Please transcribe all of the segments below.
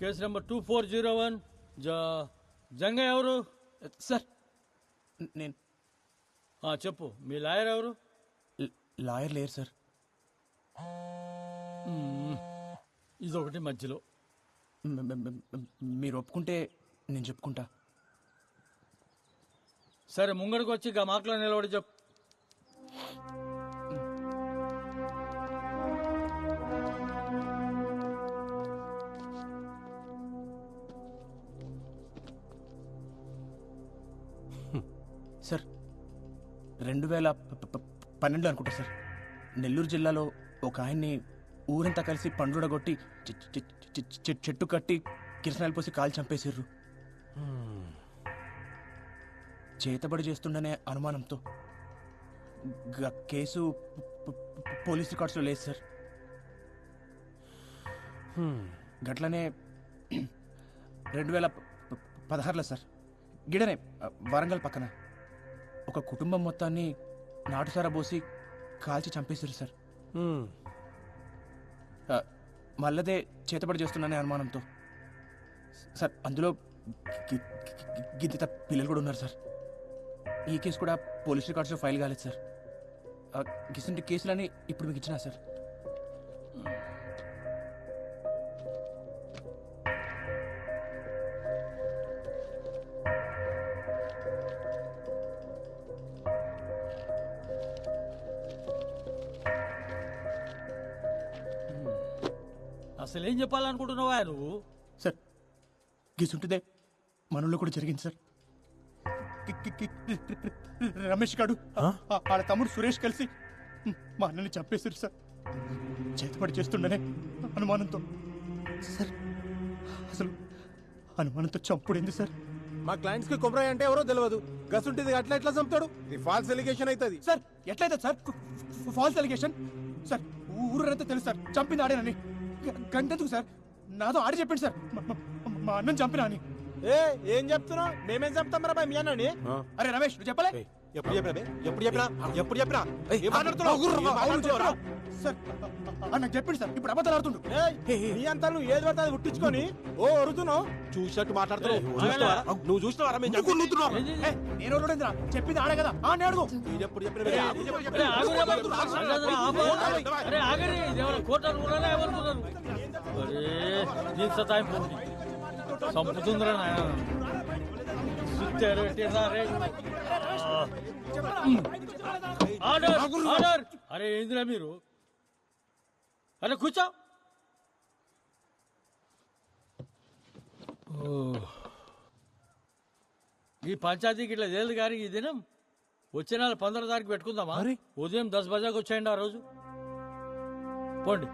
Case number 2401. Jangaiah ఎవరు? Sir నేను చెప్పు, మీ లాయర్ ఎవరు? లాయర్ లేరు సార్. ఇదొకటి మధ్యలో. మీరు ఒప్పుకుంటే నేను చెప్పుకుంటా. సరే, ముంగడికి వచ్చి గా మాటలో నిలబడి చెప్పు. సార్ 2012 అనుకుంటా సార్, నెల్లూరు జిల్లాలో ఒక ఆయన్ని ఊరంతా కలిసి పండుగొట్టి చెట్టు కట్టి కిరసనాయలు పోసి కాలు చంపేసిర్రు. చేతబడి చేస్తుండనే అనుమానంతో కేసు పోలీస్ రికార్డ్స్లో లేదు సార్. గట్లనే 2016లో సార్, గిడనే వరంగల్ పక్కన ఒక కుటుంబం మొత్తాన్ని నాటుసారా పోసి కాల్చి చంపేశారు సార్. మళ్ళదే చేతబడి చేస్తున్నానే అనుమానంతో సార్. అందులో గిద్దిత పిల్లలు కూడా ఉన్నారు సార్. ఈ కేసు కూడా పోలీస్ రికార్డ్స్లో ఫైల్ కాలేదు సార్. గిసంటి కేసులని ఇప్పుడు మీకు ఇచ్చినా సార్. అసలు ఏం చెప్పాలనుకుంటున్నావా నువ్వు? సార్ గిసుంటిదే మనలో కూడా జరిగింది సార్. రమేష్ గాడు వాళ్ళ తమ్ముడు సురేష్ కలిసి మా అన్నని చంపేశారు సార్, చేతపడి చేస్తుండనే అనుమానంతో. సార్ అసలు అనుమానంతో చంపుడేంది సార్? మా క్లయింట్స్ కి కొమరాయి అంటే ఎవరో తెలియదు, గసుంటిది అట్లా ఎట్లా చంపుతాడు? ఇది ఫాల్స్ ఎలిగేషన్ అవుతుంది సార్. ఎట్లయితే సార్ ఫాల్స్ ఎలిగేషన్ సార్? ఊరంతా తెలుసు సార్ చంపింది ఆడేనని. గంటెందుకు సార్? నాతో ఆడి చెప్పండి సార్ మా అన్నం చంపినా అని. ఏం చెప్తున్నావు? మేమేం చెప్తాం రా మీ అన్నని? అరే రమేష్, నువ్వు చెప్పలే? ఎప్పుడు చెప్పినా సార్ నాకు చెప్పింది సార్. ఇప్పుడు అబద్ధాలు ఆడుతుండు. నీ అంతా నువ్వు ఏది పడితే అది ఉట్టించుకొని ఓ అరుతున్నావు, చూసినట్టు మాట్లాడుతున్నావు. నువ్వు చూసినావా? నేను ఎవరుడేంద్రా? చెప్పింది ఆడే కదా, ఆడే అడుగు. ఎప్పుడు సంపుతుందిరా నాయన. అరే ఏందిరా మీరు? అరే కూర్చో. ఈ పంచాయతీకి ఇట్లా లేదు కానీ ఈ దినం వచ్చే నెల 15 తారీఖు పెట్టుకుందామా? ఉదయం 10 బజాకి వచ్చేయండి ఆ రోజు. పోండి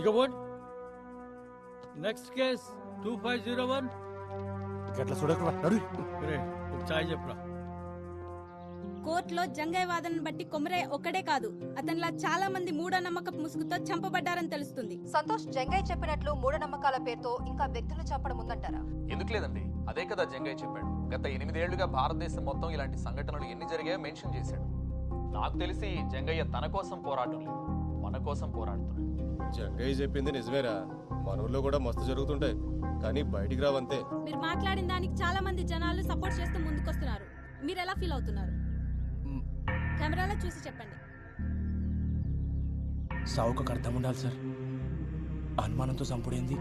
ఇక పోండి. Next case 2501. చాయ్ చెప్పరా. కోర్టులో జంగయ్య వాదనను బట్టి కొమరయ్య ఒక్కడే కాదు, అతనిలా చాలా మంది మూఢనమ్మకపు ముసుగుతో చంపబడ్డారని తెలుస్తుంది. సంతోష్, జంగయ్య చెప్పినట్లు మూఢనమ్మకాల పేరుతో ఇంకా వ్యక్తులు చంపడం ఉందంటారా? ఎందుకు లేదండి, అదే కదా జంగయ్య చెప్పాడు. గత 8 ఏళ్లుగా భారతదేశం మొత్తం ఇలాంటి సంఘటనలు ఎన్ని జరిగాయో మెన్షన్ చేశాడు. నాకు తెలిసి జంగయ్య తన కోసం పోరాటం లేదు, మన కోసం పోరాడుతున్నాడు. జంగయ్య చెప్పింది నిజమేరా, మన ఊళ్ళో కూడా మస్తు జరుగుతుంటాయి కానీ బయటికి రావంతే. మీరు మాట్లాడిన దానికి చాలా మంది జనాలు సపోర్ట్ చేస్తూ ముందుకొస్తున్నారు. మీరు ఎలా ఫీల్ అవుతున్నారు? కెమెరాలో చూసి చెప్పండి. సావుకు అర్థం ఉండాలి సార్. అనుమానంతో చంపుడేంది?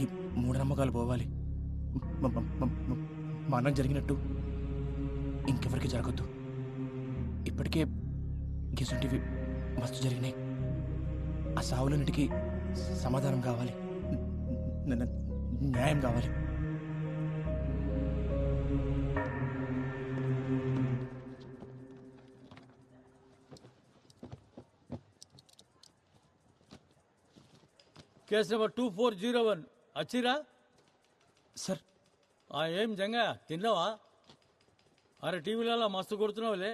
ఈ మూఢనమ్మకాలు పోవాలి. మా అన్నకు జరిగినట్టు ఇంకెవరికి జరగద్దు. ఇప్పటికే గిసుంటివి మస్తు జరిగినాయి. ఆ సావులన్నిటికీ సమాధానం కావాలి, న్యాయం కావాలి. Case number 2401. వచ్చిరా సార్. ఏం జంగయ్య తిన్నావా? అరే టీవీలలో మస్తు కొడుతున్నావులే.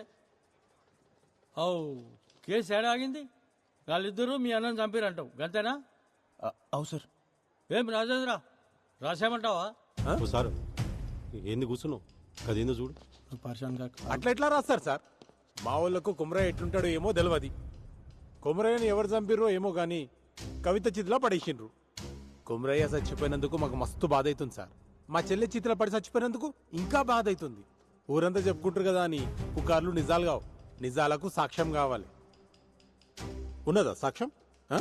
కేసు ఏడాగింది? వాళ్ళిద్దరూ మీ అన్నం చంపిరంటావు, గంతేనా? అవు సార్. ఏం రాజేంద్ర, రాసేమంటావా? సార్ ఏంది కూర్చున్నావు? అదేందో చూడు. అట్లా ఎట్లా రాస్తారు సార్? మా ఊళ్ళకు కుమరయ్య ఎట్లుంటాడో ఏమో తెలియదు. కుమరయ్యని ఎవరు చంపిర్రో ఏమో గాని కవిత చితిలో పడేసిండ్రు. కుమరయ్య చచ్చిపోయినందుకు మాకు మస్తు బాధ అవుతుంది సార్. మా చెల్లె చితిలో పడి చచ్చిపోయినందుకు ఇంకా బాధ అవుతుంది. ఊరంతా చెప్పుకుంటారు కదా అని పుకార్లు నిజాలు కావు. నిజాలకు సాక్ష్యం కావాలి. ఉన్నదా సాక్ష్యం? ఆ?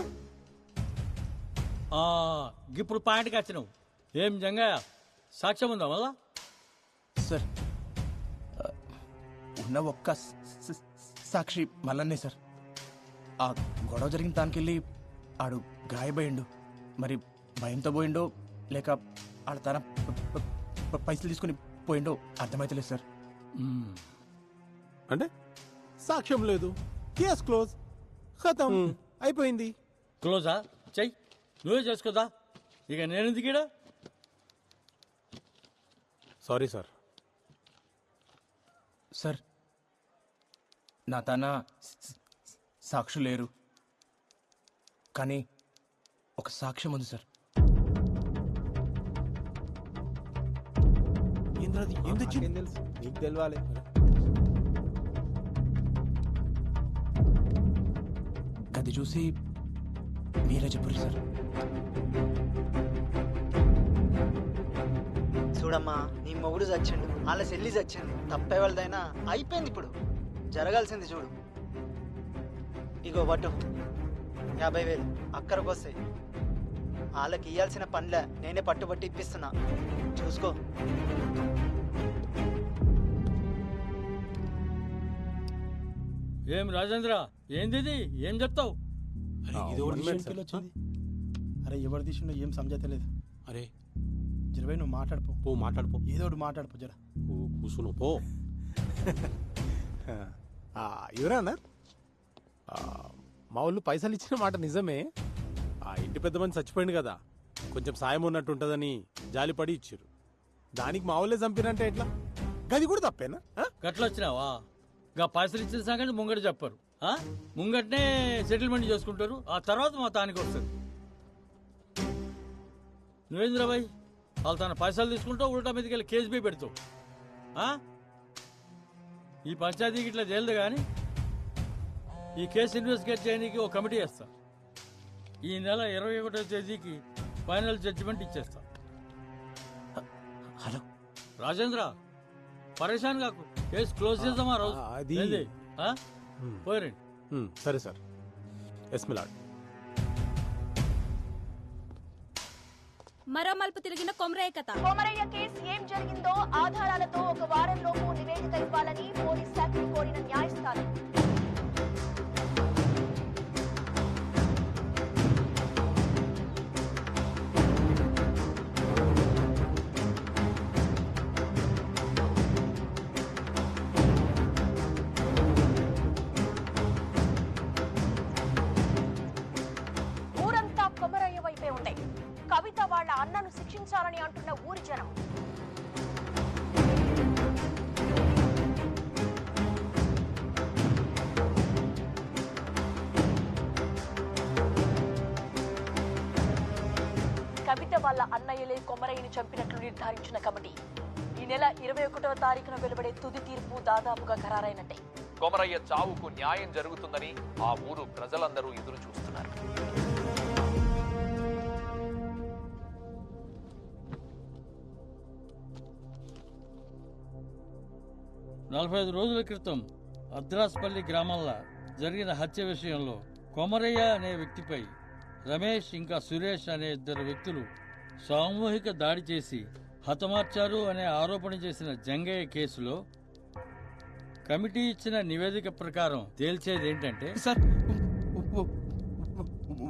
ఇప్పుడు పాయింట్కి వచ్చినావు. ఏం జంగయ్య, సాక్ష్యం ఉందా మళ్ళా? సార్ ఉన్న ఒక్క సాక్షి మల్లన్నే సార్. ఆ గొడవ జరిగిన దానికెళ్ళి ఆడు గాయపోయిండు. మరి భయంతో పోయిండో లేక ఆడ తన పైసలు తీసుకుని పోయిండో అర్థమైతలేదు సార్. అంటే సాక్ష్యం లేదు, కేస్ క్లోజ్, ఖతం, అయిపోయింది. క్లోజా? చెయ్యి, నువ్వే చేసుకోదా. ఇక నేను ఎందుకు? Sorry sir. సార్ నా తన సాక్షులు లేరు, కానీ ఒక సాక్ష్యం ఉంది సార్. నీకు తెలవాలి. గది చూసి మీరే చెప్పరు సార్. చూడమ్మా, నీ మొగుడు చచ్చిండు, వాళ్ళ చెల్లి చచ్చింది, తప్పే వాళ్ళదైనా అయిపోయింది. ఇప్పుడు జరగాల్సింది చూడు. ఇగో పట్టు 50,000 అక్కడికి వస్తాయి. వాళ్ళకి ఇయ్యాల్సిన పనులే నేనే పట్టుబట్టి ఇప్పిస్తున్నా, చూసుకో. ఏం రాజేంద్ర, ఏంది? ఏం చెప్తావు? అరే ఎవరు తీసిండో ఏం సమజైతలేదు. అరే జరవై నువ్వు మాట్లాడిపో. పో మాట్లాడిపో. ఏదో ఒకటి మాట్లాడిపో జర. కూర్చును పో. ఎవరన్నా మా వాళ్ళు పైసలు ఇచ్చిన మాట నిజమే. ఆ ఇంటి పెద్ద మంది చచ్చిపోయింది కదా, కొంచెం సాయం ఉన్నట్టు ఉంటుందని జాలిపడి ఇచ్చారు. దానికి మా వాళ్ళే చంపినంటే ఎట్లా? గది కూడా తప్పేనా? గట్ల వచ్చినావా? గా పైసలు ఇచ్చిన సంగతి ముంగట చెప్పరు. ముంగటనే సెటిల్మెంట్ చేసుకుంటారు, ఆ తర్వాత మా తానికి వస్తుంది. నువ్వేంద్రబాయ్, వాళ్ళు తన పైసలు తీసుకుంటావు, ఉల్టా మీదకి వెళ్ళి కేసు బీ పెడతావు. ఈ పంచాయతీకి ఇట్లా తేలదు కానీ ఈ కేసు ఇన్వెస్టిగేట్ చేయడానికి ఒక కమిటీ వేస్తా. ఈ నెల 21వ తేదీకి ఫైనల్ జడ్జిమెంట్ ఇచ్చేస్తా. హలో రాజేంద్ర, పరేషాన్ కాకు, కేసు క్లోజ్ చేద్దామా రోజు? అది పోయిరండి. సరే సార్. Yes my lord. మరో మలుపు తిరిగిన కొమరయ్య కథ. కొమరయ్య కేసు ఏం జరిగిందో ఆధారాలతో ఒక వారంలోపు నివేదిక ఇవ్వాలని పోలీస్ శాఖను కోరిన న్యాయస్థానం. ఊరంతా కొమరయ్య వైపే ఉంది. కవిత వాళ్ళ అన్నను శిక్షించాలని అంటున్న ఊరి జనం. కవిత వాళ్ళ అన్నయ్యలే కొమరయ్యని చంపినట్లు నిర్ధారించిన కమిటీ ఈ నెల 21వ తారీఖున వెలువడే తుది తీర్పు దాదాపుగా ఖరారైనట్టే. కొమరయ్య చావుకు న్యాయం జరుగుతుందని ఆ ఊరు ప్రజలందరూ ఎదురు చూస్తున్నారు. నలభై 5 రోజుల క్రితం అద్రాస్పల్లి గ్రామంలో జరిగిన హత్య విషయంలో కొమరయ్య అనే వ్యక్తిపై రమేష్ ఇంకా సురేష్ అనే 2 వ్యక్తులు సామూహిక దాడి చేసి హతమార్చారు అనే ఆరోపణ చేసిన జంగయ్య కేసులో కమిటీ ఇచ్చిన నివేదిక ప్రకారం తేల్చేది ఏంటంటే, సార్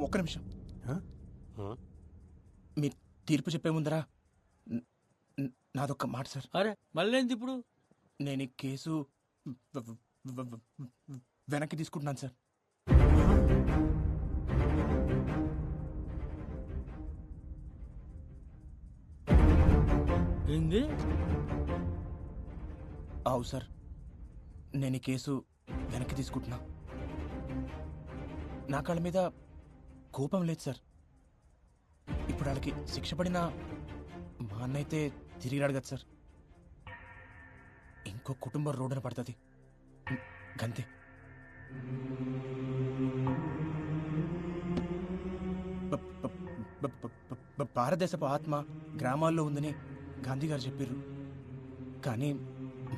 ఒక్క నిమిషం. మీ తీర్పు చెప్పే ముందరా నాదొక్క మాట సార్. అరే మళ్ళేంది ఇప్పుడు? నేను ఈ కేసు వెనక్కి తీసుకుంటున్నాను సార్. ఏంది? అవు సార్, నేను ఈ కేసు వెనక్కి తీసుకుంటున్నా. నా కాళ్ళ మీద కోపం లేదు సార్. ఇప్పుడు వాళ్ళకి శిక్ష పడినా మా అన్న అయితే తిరిగి అడగదు సార్. ఇంకో కుటుంబం రోడ్డున పడుతుంది గంతే. భారతదేశపు ఆత్మ గ్రామాల్లో ఉందని గాంధీ గారు చెప్పారు. కానీ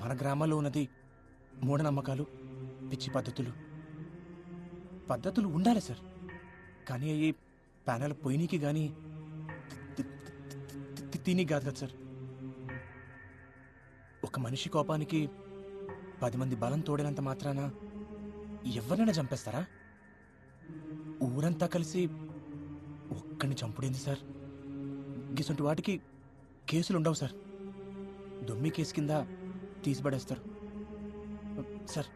మన గ్రామాల్లో ఉన్నది మూఢనమ్మకాలు, పిచ్చి పద్ధతులు ఉండాలి సార్. కానీ అవి ప్యానెల్ పోయినీకి కానీ తిని కాదు కదా సార్. ఒక మనిషి కోపానికి 10 మంది బలం తోడినంత మాత్రాన ఎవరినైనా చంపేస్తారా? ఊరంతా కలిసి ఒక్కడిని చంపుడేంది సార్? గిసంటి వాటికి కేసులు ఉండవు సార్. దొమ్మి కేసు కింద తీసిపడేస్తారు సార్.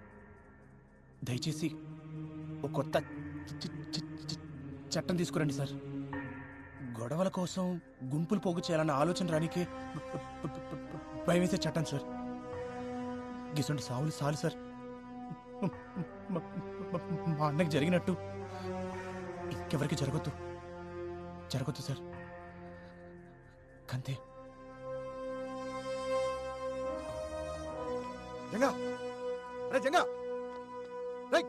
దయచేసి ఒక కొత్త చట్టం తీసుకురండి సార్. గొడవల కోసం గుంపులు పోగు చేయాలన్న ఆలోచన రానికే భయం వేసే చట్టం సార్. గిసంటి సావులు సాలు సార్. మా అన్నకి జరిగినట్టు ఇంకెవరికి జరగొద్దు సార్. కంతే. జంగా రే జంగా రే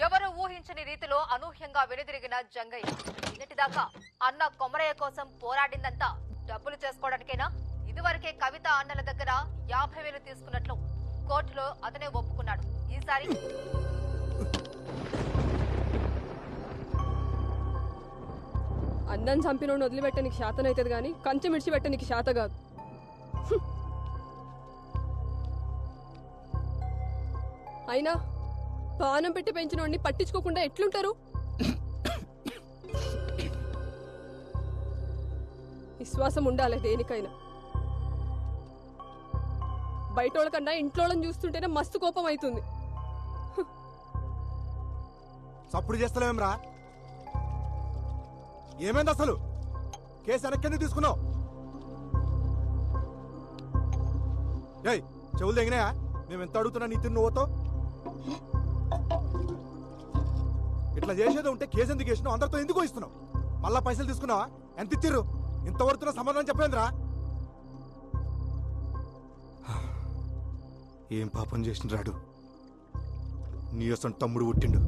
ఎవరు ఊహించని రీతిలో అనూహ్యంగా వెనుదిరిగిన జంగయ్య. నిన్నటిదాకా అన్న కొమరయ్య కోసం పోరాడిందంతా డబ్బులు చేసుకోవడానికేనా? ఇదివరకే కవిత అన్నల దగ్గర 50,000 తీసుకున్నట్లు కోర్టులో అతనే ఒప్పుకున్నాడు. ఈసారి అన్నం చంపినోడు వదిలిపెట్ట నీకు శాతం అవుతుంది కానీ కంచె మిడిచిపెట్ట నీకు శాత కాదు. అయినా పానం పెట్టి పెంచినోడిని పట్టించుకోకుండా ఎట్లుంటారు? విశ్వాసం ఉండాలి దేనికైనా. బయటోళ్ళ కన్నా ఇంట్లోళ్ళని చూస్తుంటేనే మస్తు కోపం అవుతుంది. సప్పుడు చేస్తలేమరా? ఏమైంది అసలు? కేసు వెనక్కి తీసుకున్నావు? ఏయ్ చెవులు తెగినాయా? మేము ఎంత అడుగుతున్నా నీ తిన్ను నువ్వుతో ఇట్లా చేసేది ఉంటే కేసు ఎందుకు వేసినావు? అందరితో ఎందుకు ఇస్తున్నావు? మళ్ళా పైసలు తీసుకున్నావా? ఎంత ఇచ్చిర్రు? ఇంతవరకు సమాధానం చెప్పేంద్రా? ఏం పాపం చేసిన రాడు నీ అసలు తమ్ముడు పుట్టిండు.